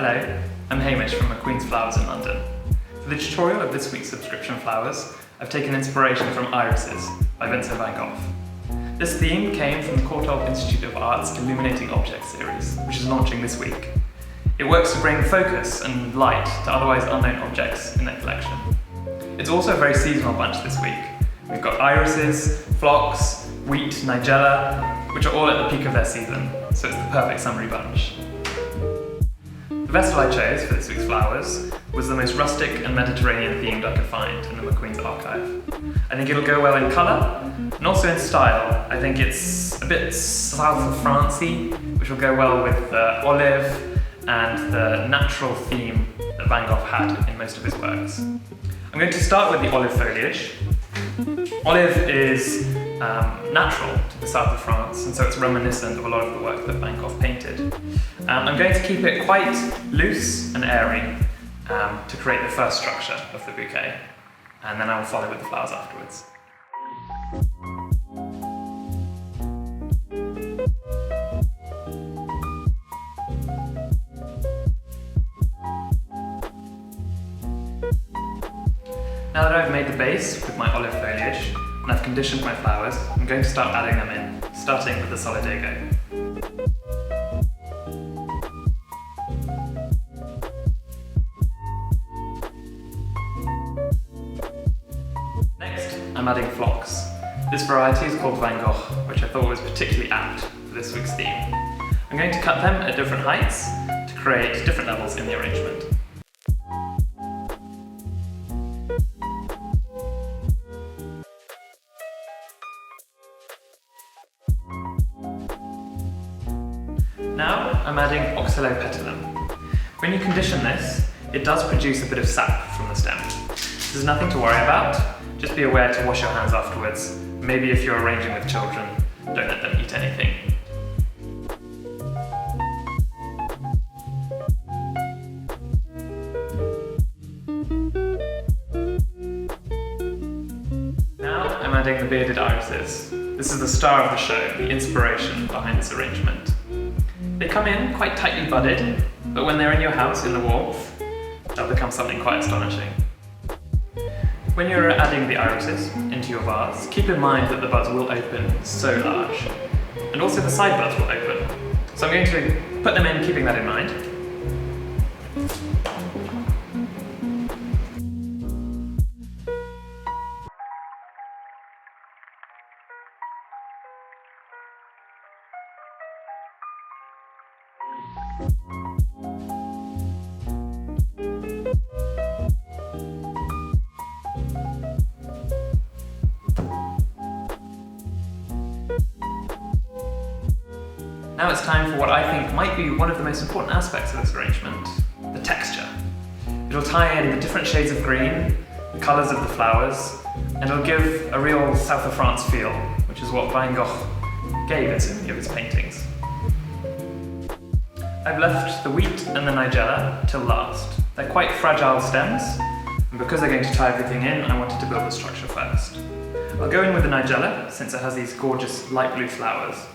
Hello, I'm Hamish from McQueens Flowers in London. For the tutorial of this week's subscription flowers, I've taken inspiration from Irises by Vincent van Gogh. This theme came from the Gogh Institute of Art's Illuminating Objects series, which is launching this week. It works to bring focus and light to otherwise unknown objects in their collection. It's also a very seasonal bunch this week. We've got irises, phlox, wheat, nigella, which are all at the peak of their season, so it's the perfect summery bunch. The vessel I chose for this week's flowers was the most rustic and Mediterranean themed I could find in the McQueens archive. I think it'll go well in colour and also in style. I think it's a bit south of France-y, which will go well with the olive and the natural theme that Van Gogh had in most of his works. I'm going to start with the olive foliage. Olive is natural to the south of France, and so it's reminiscent of a lot of the work that Van Gogh painted. I'm going to keep it quite loose and airy to create the first structure of the bouquet, and then I will follow with the flowers afterwards. Now that I've made the base with my olive foliage, and I've conditioned my flowers, I'm going to start adding them in, starting with the solidago. Next, I'm adding phlox. This variety is called Van Gogh, which I thought was particularly apt for this week's theme. I'm going to cut them at different heights to create different levels in the arrangement. Now I'm adding oxalopetalum. When you condition this, it does produce a bit of sap from the stem. There's nothing to worry about, just be aware to wash your hands afterwards. Maybe if you're arranging with children, don't let them eat anything. Now I'm adding the bearded irises. This is the star of the show, the inspiration behind this arrangement. They come in quite tightly budded, but when they're in your house in the warmth, they'll become something quite astonishing. When you're adding the irises into your vase, keep in mind that the buds will open so large, and also the side buds will open. So I'm going to put them in keeping that in mind. Now it's time for what I think might be one of the most important aspects of this arrangement, the texture. It'll tie in the different shades of green, the colours of the flowers, and it'll give a real south of France feel, which is what Van Gogh gave in so many of his paintings. I've left the wheat and the nigella till last. They're quite fragile stems, and because they're going to tie everything in, I wanted to build the structure first. I'll go in with the nigella, since it has these gorgeous light blue flowers.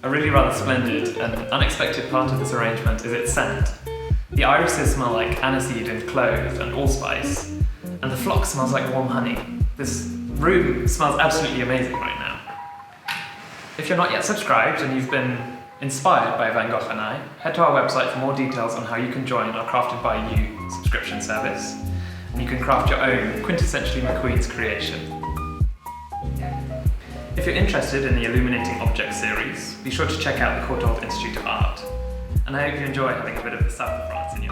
A really rather splendid and unexpected part of this arrangement is its scent. The irises smell like aniseed and clove and allspice, and the phlox smells like warm honey. This room smells absolutely amazing right now. If you're not yet subscribed and you've been Inspired by Van Gogh and I, head to our website for more details on how you can join our Crafted by You subscription service, and you can craft your own quintessentially McQueens creation. If you're interested in the Illuminating Objects series, be sure to check out the Courtauld Institute of Art. And I hope you enjoy having a bit of the south of France in your